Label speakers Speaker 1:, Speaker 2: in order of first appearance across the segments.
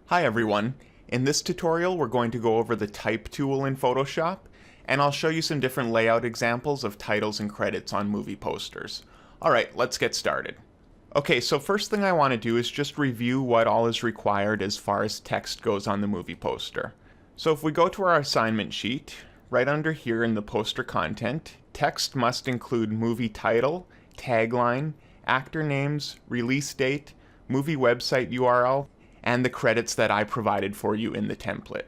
Speaker 1: Hi everyone. In this tutorial we're going to go over the Type tool in Photoshop, and I'll show you some different layout examples of titles and credits on movie posters. Alright, let's get started. Okay, so first thing I want to do is just review what all is required as far as text goes on the movie poster. So if we go to our assignment sheet, right under here in the poster content, text must include movie title, tagline, actor names, release date, movie website URL, and the credits that I provided for you in the template.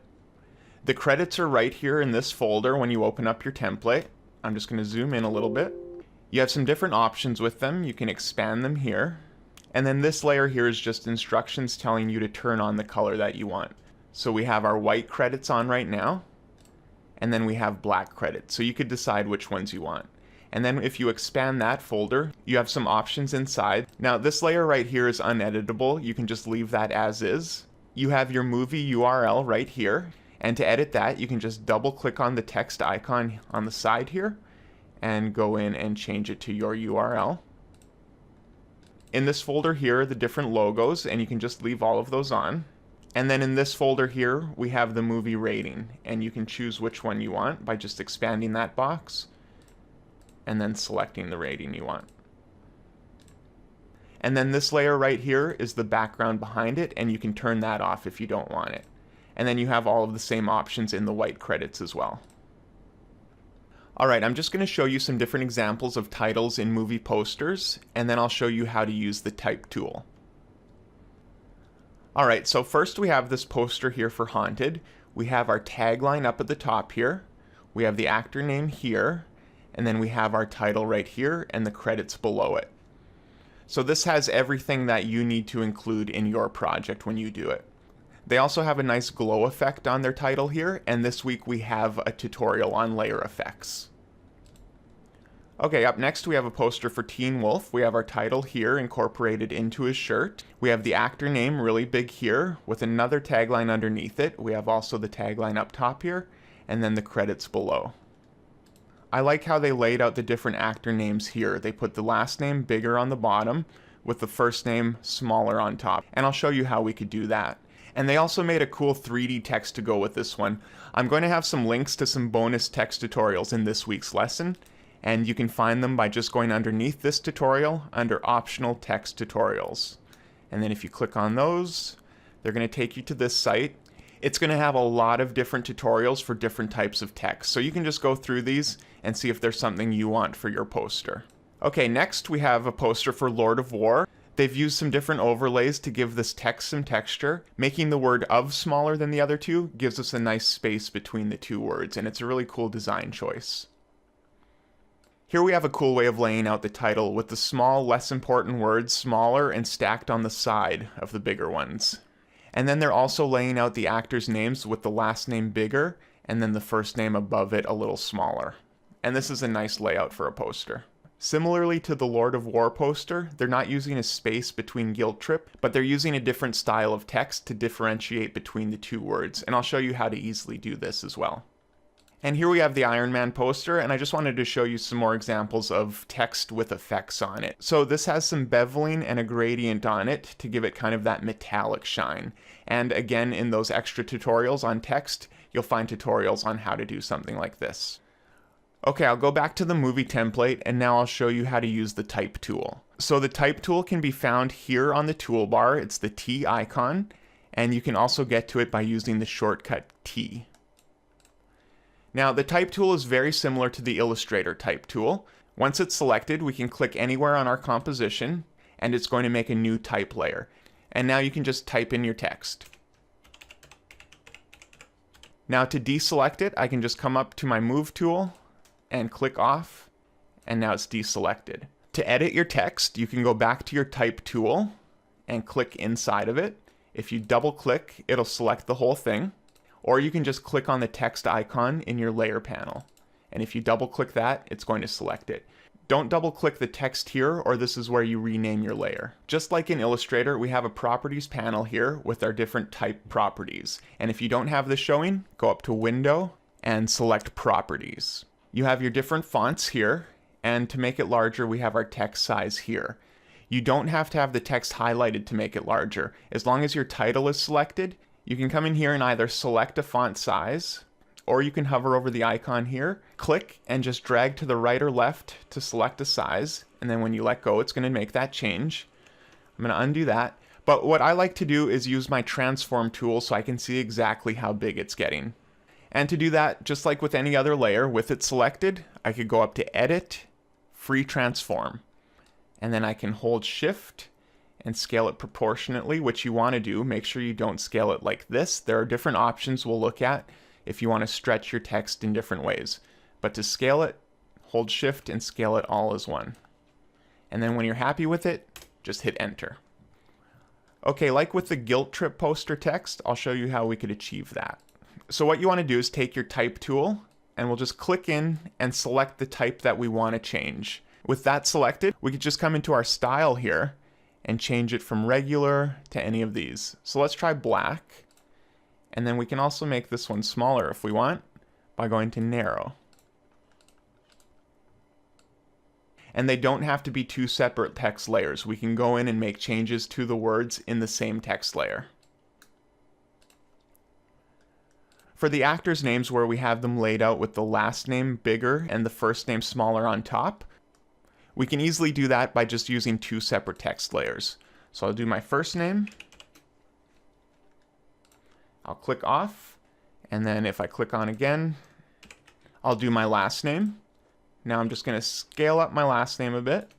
Speaker 1: The credits are right here in this folder when you open up your template. I'm just going to zoom in a little bit. You have some different options with them. You can expand them here. And then this layer here is just instructions telling you to turn on the color that you want. So we have our white credits on right now, and then we have black credits. So you could decide which ones you want. And then if you expand that folder, you have some options inside. Now this layer right here is uneditable. You can just leave that as is. You have your movie URL right here. And to edit that, you can just double click on the text icon on the side here and go in and change it to your URL. In this folder here are the different logos, and you can just leave all of those on. And then in this folder here, we have the movie rating, and you can choose which one you want by just expanding that box and then selecting the rating you want. And then this layer right here is the background behind it, and you can turn that off if you don't want it. And then you have all of the same options in the white credits as well. Alright, I'm just going to show you some different examples of titles in movie posters, and then I'll show you how to use the Type tool. Alright, so first we have this poster here for Haunted. We have our tagline up at the top here. We have the actor name here. And then we have our title right here and the credits below it. So this has everything that you need to include in your project when you do it. They also have a nice glow effect on their title here, and this week we have a tutorial on layer effects. Okay, up next we have a poster for Teen Wolf. We have our title here incorporated into his shirt. We have the actor name really big here with another tagline underneath it. We have also the tagline up top here, and then the credits below. I like how they laid out the different actor names here. They put the last name bigger on the bottom with the first name smaller on top. And I'll show you how we could do that. And they also made a cool 3D text to go with this one. I'm going to have some links to some bonus text tutorials in this week's lesson. And you can find them by just going underneath this tutorial under optional text tutorials. And then if you click on those, they're going to take you to this site. It's going to have a lot of different tutorials for different types of text. So you can just go through these and see if there's something you want for your poster. Okay, next we have a poster for Lord of War. They've used some different overlays to give this text some texture. Making the word of smaller than the other two gives us a nice space between the two words, and it's a really cool design choice. Here we have a cool way of laying out the title with the small, less important words smaller and stacked on the side of the bigger ones. And then they're also laying out the actors' names with the last name bigger and then the first name above it a little smaller. And this is a nice layout for a poster. Similarly to the Lord of War poster, they're not using a space between guilt trip, but they're using a different style of text to differentiate between the two words, and I'll show you how to easily do this as well. And here we have the Iron Man poster, and I just wanted to show you some more examples of text with effects on it. So this has some beveling and a gradient on it to give it kind of that metallic shine. And again, in those extra tutorials on text, you'll find tutorials on how to do something like this. Okay, I'll go back to the movie template, and now I'll show you how to use the Type tool. So the Type tool can be found here on the toolbar. It's the T icon, and you can also get to it by using the shortcut T. Now, the Type tool is very similar to the Illustrator Type tool. Once it's selected, we can click anywhere on our composition, and it's going to make a new type layer. And now you can just type in your text. Now, to deselect it, I can just come up to my Move tool and click off, and now it's deselected. To edit your text, you can go back to your Type tool and click inside of it. If you double click, it'll select the whole thing. Or you can just click on the text icon in your layer panel. And if you double click that, it's going to select it. Don't double click the text here, or this is where you rename your layer. Just like in Illustrator, we have a properties panel here with our different type properties. And if you don't have this showing, go up to Window and select Properties. You have your different fonts here, and to make it larger, we have our text size here. You don't have to have the text highlighted to make it larger. As long as your title is selected, You can come in here and either select a font size, or you can hover over the icon here, click, and just drag to the right or left to select a size. And then when you let go, it's going to make that change. I'm going to undo that. But what I like to do is use my transform tool so I can see exactly how big it's getting. And to do that, just like with any other layer, with it selected, I could go up to Edit, Free Transform. And then I can hold Shift and scale it proportionately, which you want to do. Make sure you don't scale it like this. There are different options we'll look at if you want to stretch your text in different ways. But to scale it, hold Shift and scale it all as one. And then when you're happy with it, just hit Enter. Okay, like with the guilt trip poster text, I'll show you how we could achieve that. So what you want to do is take your type tool, and we'll just click in and select the type that we want to change. With that selected, we could just come into our style here and change it from regular to any of these. So let's try black. And then we can also make this one smaller if we want by going to narrow. And they don't have to be two separate text layers. We can go in and make changes to the words in the same text layer. For the actors' names where we have them laid out with the last name bigger and the first name smaller on top, we can easily do that by just using two separate text layers. So I'll do my first name. I'll click off, and then if I click on again, I'll do my last name. Now I'm just going to scale up my last name a bit.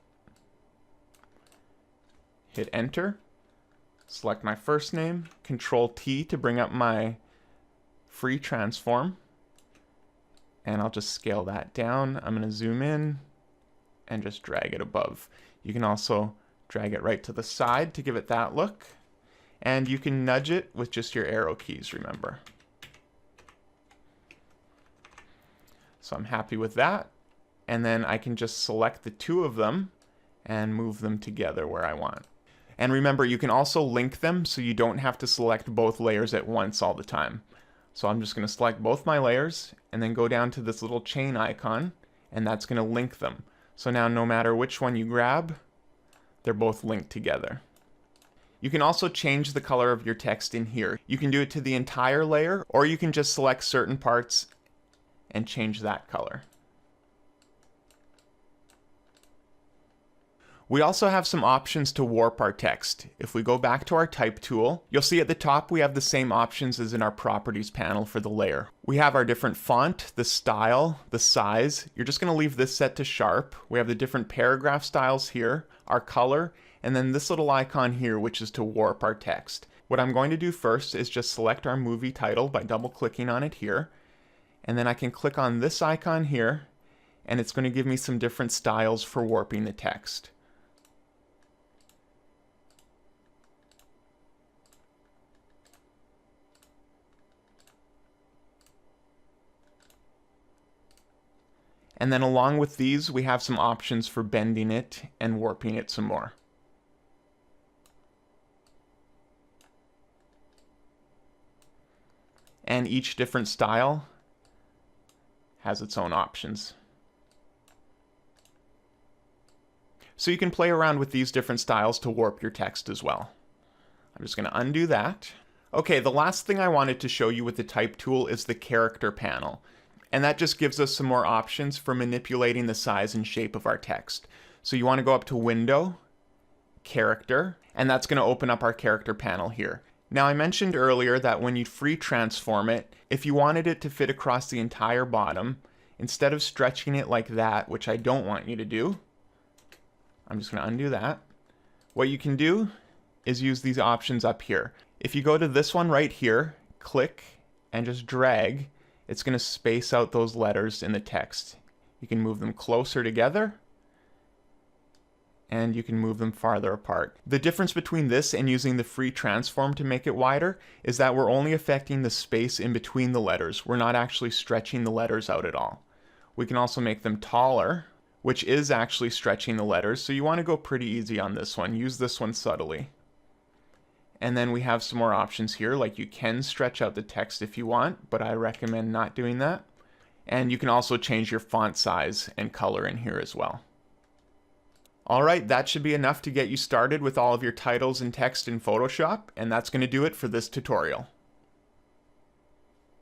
Speaker 1: Hit Enter. Select my first name. Control T to bring up my free transform. And I'll just scale that down. I'm going to zoom in and just drag it above. You can also drag it right to the side to give it that look. And you can nudge it with just your arrow keys, remember. So I'm happy with that. And then I can just select the two of them and move them together where I want. And remember, you can also link them so you don't have to select both layers at once all the time. So I'm just going to select both my layers and then go down to this little chain icon, and that's going to link them. So now no matter which one you grab, they're both linked together. You can also change the color of your text in here. You can do it to the entire layer, or you can just select certain parts and change that color. We also have some options to warp our text. If we go back to our type tool, you'll see at the top we have the same options as in our properties panel for the layer. We have our different font, the style, the size. You're just going to leave this set to sharp. We have the different paragraph styles here, our color, and then this little icon here, which is to warp our text. What I'm going to do first is just select our movie title by double clicking on it here. And then I can click on this icon here, and it's going to give me some different styles for warping the text. And then along with these, we have some options for bending it and warping it some more. And each different style has its own options. So you can play around with these different styles to warp your text as well. I'm just going to undo that. Okay, the last thing I wanted to show you with the type tool is the character panel. And that just gives us some more options for manipulating the size and shape of our text. So you want to go up to Window, Character, and that's going to open up our character panel here. Now I mentioned earlier that when you free transform it, if you wanted it to fit across the entire bottom, instead of stretching it like that, which I don't want you to do, I'm just going to undo that. What you can do is use these options up here. If you go to this one right here, click and just drag, it's going to space out those letters in the text. You can move them closer together, and you can move them farther apart. The difference between this and using the free transform to make it wider is that we're only affecting the space in between the letters. We're not actually stretching the letters out at all. We can also make them taller, which is actually stretching the letters, so you want to go pretty easy on this one. Use this one subtly. And then we have some more options here, like you can stretch out the text if you want, but I recommend not doing that. And you can also change your font size and color in here as well. Alright, that should be enough to get you started with all of your titles and text in Photoshop, and that's going to do it for this tutorial.